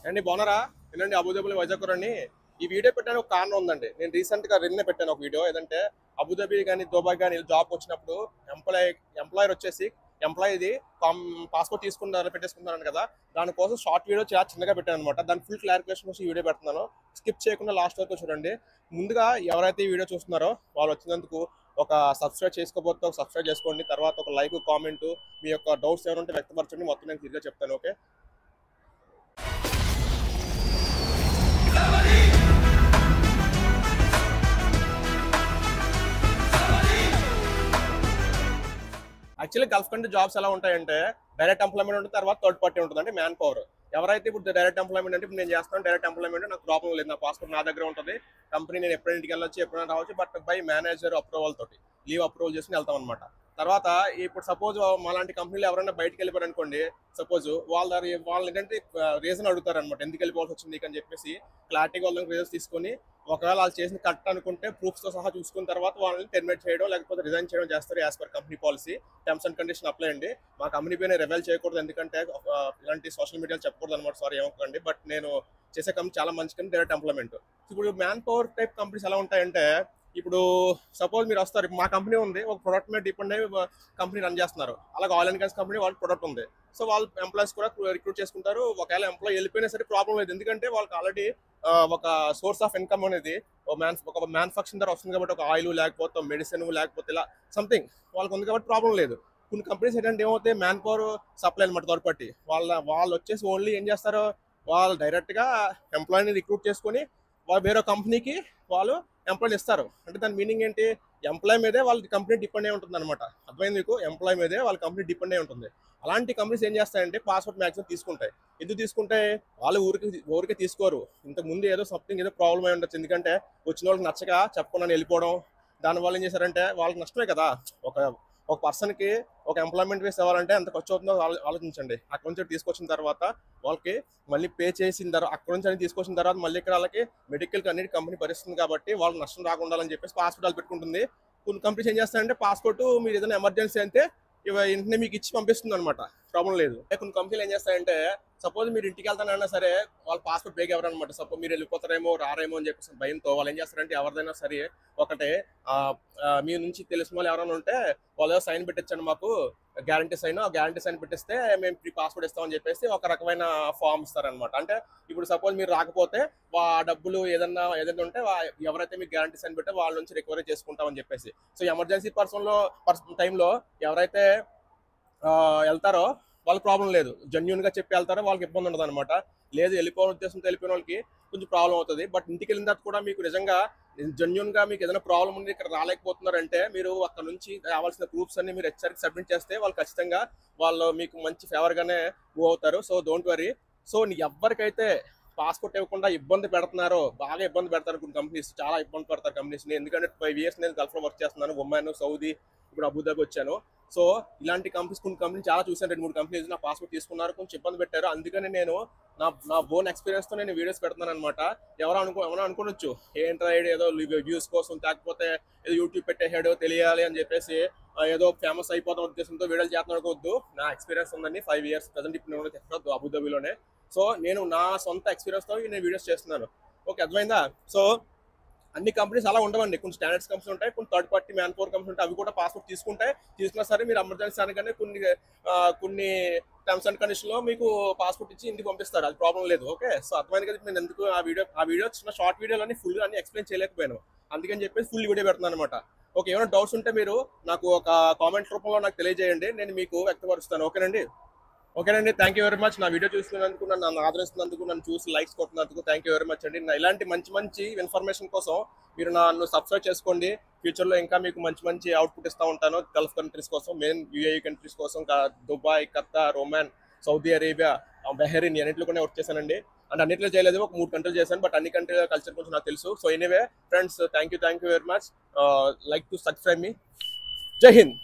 అండి బాగున్నారా? ఏంటండి అబుదాబిలో వైజాగ్ రండి. ఈ వీడియో పెట్టడానికి ఒక కారణం ఉందండి. నేను రీసెంట్గా నిన్నే పెట్టాను ఒక వీడియో. ఏదంటే అబుదాబి కానీ దుబాయ్ కానీ జాబ్ వచ్చినప్పుడు ఎంప్లాయర్ వచ్చేసి ఎంప్లాయీది పాస్పోర్ట్ తీసుకున్నారు పెట్టేసుకున్నాను కదా, దానికోసం షార్ట్ వీడియో చాలా చిన్నగా పెట్టాను అనమాట. దాని ఫుల్ క్లారిఫికేషన్ కోసం ఈ వీడియో పెడుతున్నాను. స్కిప్ చేయకుండా లాస్ట్ వరకు చూడండి. ముందుగా ఎవరైతే ఈ వీడియో చూస్తున్నారో వాళ్ళు వచ్చినందుకు ఒక సబ్స్క్రైబ్ చేసుకోబోతే ఒక సబ్స్క్రైబ్ చేసుకోండి. తర్వాత ఒక లైక్ కామెంట్ మీ యొక్క డౌట్స్ ఏమైనా ఉంటే వ్యక్తపరచండి. మొత్తం నేను క్లియర్గా చెప్తాను. Okay. Actually Gulf country jobs ఎలా ఉంటాయంటే డైరెక్ట్ ఎంప్లాయ్మెంట్ ఉంటుంది, తర్వాత థర్డ్ పార్టీ ఉంటుంది, అంటే మ్యాన్ పవర్. ఎవరైతే ఇప్పుడు డైరెక్ట్ ఎంప్లాయ్మెంట్ అంటే ఇప్పుడు నేను చేస్తాను డైరెక్ట్ ఎంప్లాయ్మెంట్, నాకు ప్రాబ్లం లేదు, నా పాస్పోర్ట్ నా దగ్గర ఉంటుంది, కంపెనీ నేను ఎప్పుడైనా ఇంటికి వెళ్ళొచ్చు ఎప్పుడైనా రావచ్చు, బట్ బై మేనేజర్ అప్రూవల్ తోటి లీవ్ అప్రూవల్ చేసుకుని వెళ్తాం అనమాట. తర్వాత ఇప్పుడు సపోజ్ మాలాంటి కంపెనీలు ఎవరైనా బయటకు వెళ్ళిపోయారు అనుకోండి, సపోజ్ వాళ్ళు ఏంటంటే రీజన్ అడుగుతారు అనమాట, ఎందుకు వెళ్ళిపోవాల్సి వచ్చింది అని చెప్పేసి క్లారిటీగా వాళ్ళకి రీజన్స్ తీసుకొని ఒకవేళ వాళ్ళు చేసిన కరెక్ట్ అనుకుంటే ప్రూఫ్స్తో సహా చూసుకున్న తర్వాత వాళ్ళని టెర్మినేట్ చేయడం లేకపోతే రిజైన్ చేయడం చేస్తారు. As per company policy terms and condition apply అండి. మా కంపెనీ పైన రివైల్ చేయకూడదు, ఎందుకంటే ఇలాంటి సోషల్ మీడియాలో చెప్పకూడదు అనమాట. సారీ ఏమనుకోండి, బట్ నేను చేసే కంపెనీ చాలా మంచి కంపెనీ, డైరెక్ట్ ఎంప్లాయ్మెంట్. ఇప్పుడు మ్యాన్ పవర్ టైప్ కంపెనీస్ ఎలా ఉంటాయంటే, ఇప్పుడు సపోజ్ మీరు వస్తారు, మా కంపెనీ ఉంది, ఒక ప్రొడక్ట్ మీద డిపెండ్ అయ్యి కంపెనీ రన్ చేస్తున్నారు. అలాగే ఆయిల్ అండ్ గ్యాస్ కంపెనీ వాళ్ళ ప్రొడక్ట్ ఉంది, సో వాళ్ళు ఎంప్లాయీస్ కూడా రిక్రూట్ చేసుకుంటారు. ఒకవేళ ఎంప్లాయీ వెళ్ళిపోయినా సరే ప్రాబ్లం లేదు, ఎందుకంటే వాళ్ళకి ఆల్రెడీ ఒక సోర్స్ ఆఫ్ ఇన్కమ్ అనేది ఒక మ్యానుఫాక్చరింగ్ ద్వారా వస్తుంది కాబట్టి, ఒక ఆయిల్ లేకపోతే మెడిసిన్ లేకపోతే ఇలా సంథింగ్ వాళ్ళకి ఉంది కాబట్టి ప్రాబ్లం లేదు. కొన్ని కంపెనీస్ ఏంటంటే ఏమవుతాయి, మ్యాన్ పవర్ సప్లై అనమాట, థర్డ్ పార్టీ వాళ్ళు వచ్చేసి ఓన్లీ ఏం చేస్తారు, వాళ్ళు డైరెక్ట్గా ఎంప్లాయీని రిక్రూట్ చేసుకొని వేరే కంపెనీకి వాళ్ళు ఎంప్లాయీని ఇస్తారు. అంటే దాని మీనింగ్ ఏంటి, ఎంప్లాయ్ మీదే వాళ్ళ కంపెనీ డిపెండ్ అయి ఉంటుంది అనమాట. అర్థమైంది మీకు? ఎంప్లాయ్ మీదే వాళ్ళ కంపెనీ డిపెండ్ అయి ఉంటుంది. అలాంటి కంపెనీస్ ఏం చేస్తాయంటే పాస్పోర్ట్ మ్యాక్సిమం తీసుకుంటాయి. ఎందుకు తీసుకుంటాయి, వాళ్ళు ఊరికే తీసుకోరు. ఇంతకు ముందు ఏదో సంథింగ్ ఏదో ప్రాబ్లం అయి ఉండొచ్చు, ఎందుకంటే వచ్చిన వాళ్ళకి నచ్చక చెప్పకుండా వెళ్ళిపోవడం. దానివల్ల ఏం చేశారంటే వాళ్ళకి నష్టమే కదా. ఒక ఒక పర్సన్కి ఒక ఎంప్లాయ్మెంట్ వేసి ఇవ్వాలంటే ఎంత ఖర్చు అవుతుందో ఆలోచించండి. అక్కడ నుంచి తీసుకొచ్చిన తర్వాత వాళ్ళకి మళ్ళీ పే చేసిన తర్వాత, అక్కడ నుంచి అని తీసుకొచ్చిన తర్వాత మళ్ళీ ఇక్కడ వాళ్ళకి మెడికల్కి అన్నిటి కంపెనీ భరిస్తుంది కాబట్టి వాళ్ళకి నష్టం రాకుండా అని చెప్పేసి పాస్పోర్ట్ వాళ్ళు పెట్టుకుంటుంది. కొన్ని కంపెనీస్ ఏం చేస్తారంటే పాస్పోర్ట్ మీరు ఏదైనా ఎమర్జెన్సీ అంటే వెంటనే మీకు ఇచ్చి పంపిస్తుంది అనమాట, ప్రాబ్లం లేదు. కొన్ని కంపెనీలు ఏం చేస్తాయంటే సపోజ్ మీరు ఇంటికి వెళ్తానన్నా సరే వాళ్ళు పాస్పోర్ట్ బేగ్ ఎవరనమాట. సపోజ్ మీరు వెళ్ళిపోతారేమో రారేమో అని చెప్పేసి భయంతో వాళ్ళు ఏం చేస్తారంటే ఎవరిదైనా సరే ఒకటే మీ నుంచి తెలిసిన వాళ్ళు ఎవరైనా ఉంటే వాళ్ళు సైన్ పెట్టించండి మాకు, గ్యారంటీ సైన్, ఆ గ్యారంటీ సైన్ పెట్టిస్తే మేము ఫ్రీ పాస్పోర్ట్ ఇస్తామని చెప్పేసి ఒక రకమైన ఫామ్ ఇస్తారనమాట. అంటే ఇప్పుడు సపోజ్ మీరు రాకపోతే డబ్బులు ఏదైనా ఉంటే ఎవరైతే మీకు గ్యారంటీ సైన్ పెట్టే వాళ్ళ నుంచి రికవరీ చేసుకుంటామని చెప్పేసి. సో ఎమర్జెన్సీ టైంలో ఎవరైతే వెళ్తారో వాళ్ళ ప్రాబ్లం లేదు, జెన్యున్గా చెప్పి వెళ్తారో వాళ్ళకి ఇబ్బంది ఉండదు అనమాట. లేదు వెళ్ళిపోవడం ఉద్దేశంతో వెళ్ళిపోయిన వాళ్ళకి కొంచెం ప్రాబ్లం అవుతుంది. బట్ ఇంటికి వెళ్ళిన తర్వాత కూడా మీకు నిజంగా జెన్యున్గా మీకు ఏదైనా ప్రాబ్లం ఉంది ఇక్కడ రాలేకపోతున్నారంటే మీరు అక్కడ నుంచి కావాల్సిన ప్రూఫ్స్ అన్ని మీరు హెచ్ఆర్కి సబ్మిట్ చేస్తే వాళ్ళు ఖచ్చితంగా వాళ్ళు మీకు మంచి ఫేవర్గానే మూవ్ అవుతారు. So don't worry. సో ఎవరికైతే పాస్పోర్ట్ ఇవ్వకుండా ఇబ్బంది పెడుతున్నారో, బాగా ఇబ్బంది పెడతారు కొన్ని కంపెనీస్, చాలా ఇబ్బంది పడతారు కంపెనీస్ని. ఎందుకంటే 5 years నేను గల్ఫ్లో వర్క్ చేస్తున్నాను, ఒమాన్, సౌదీ, ఇప్పుడు అబుదాబి వచ్చాను. సో ఇలాంటి కొన్ని కంపెనీలు చాలా చూసాను, 2-3 కంపెనీస్ నా పాస్పోర్ట్ తీసుకున్నారు, కొంచెం ఇబ్బంది పెట్టారు. అందుకని నేను నా ఓన్ ఎక్స్పీరియన్స్తో నేను వీడియోస్ పెడుతున్నాను అనమాట. ఎవరైనా అనుకోవచ్చు ఏంట్రా ఏదో వ్యూస్ కోసం లేకపోతే ఏదో యూట్యూబ్ పెట్టేసాడో తెలియాలి అని చెప్పేసి ఏదో ఫేమస్ అయిపోతాం ఉద్దేశంతో వీడియోలు చేస్తున్నాను అనుకోవద్దు. నా ఎక్స్పీరియన్స్ ఉందండి 5 years ప్రజెంట్ ఇప్పుడు నేను అబుదాబిలోనే. సో నేను నా సొంత ఎక్స్పీరియన్స్తో నేను వీడియోస్ చేస్తున్నాను. ఓకే, అర్థమైందా? సో అన్ని కంపెనీస్ అలా ఉండవండి, కొన్ని స్టాండర్డ్స్ కంపెనీస్ ఉంటాయి, కొన్ని third party man power companies ఉంటాయి, అవి కూడా పాస్పోర్ట్ తీసుకున్నా సరే మీరు ఎమర్జెన్సీ అనగానే కొన్ని టర్మ్స్ అండ్ కండిషన్లో మీకు పాస్పోర్ట్ ఇచ్చి ఇంటికి పంపిస్తారు, అది ప్రాబ్లం లేదు. ఓకే, సో అర్థమైంది కదా. నేను ఎందుకు ఆ వీడియో చిన్న షార్ట్ వీడియోలోని ఫుల్ అన్ని ఎక్స్ప్లెయిన్ చేయలేకపోయాను, అందుకని చెప్పేసి ఫుల్ వీడియో పెడుతున్నాను అనమాట. ఓకే, ఏమైనా డౌట్స్ ఉంటే మీరు నాకు ఒక కామెంట్ రూపంలో నాకు తెలియజేయండి, నేను మీకు వ్యక్తపరుస్తాను. ఓకేనండి. Thank you very much. నా వీడియో చూస్తున్నందుకు, నన్ను ఆదరిస్తున్నందుకు, నన్ను చూసి లైక్స్ కొట్టినందుకు థ్యాంక్ యూ వెరీ మచ్ అండి. ఇలాంటి మంచి ఇన్ఫర్మేషన్ కోసం మీరు నన్ను సబ్స్క్రైబ్ చేసుకోండి. ఫ్యూచర్లో ఇంకా మీకు మంచి అవుట్పుట్ ఇస్తూ ఉంటాను గల్ఫ్ కంట్రీస్ కోసం, మెయిన్ యూఏఈ కంట్రీస్ కోసం, Dubai, Qatar, Oman, Saudi Arabia, Bahrain అన్నింటిలో కూడా వర్క్ చేశానండి. అంటే అన్నింటిలో చేయలేదు, ఒక 3 కంట్రీలు చేశాను, బట్ అన్ని కంట్రీల కల్చర్ కొంచెం నాకు తెలుసు. So anyway friends, thank you very much. Like to subscribe me. Jai Hind.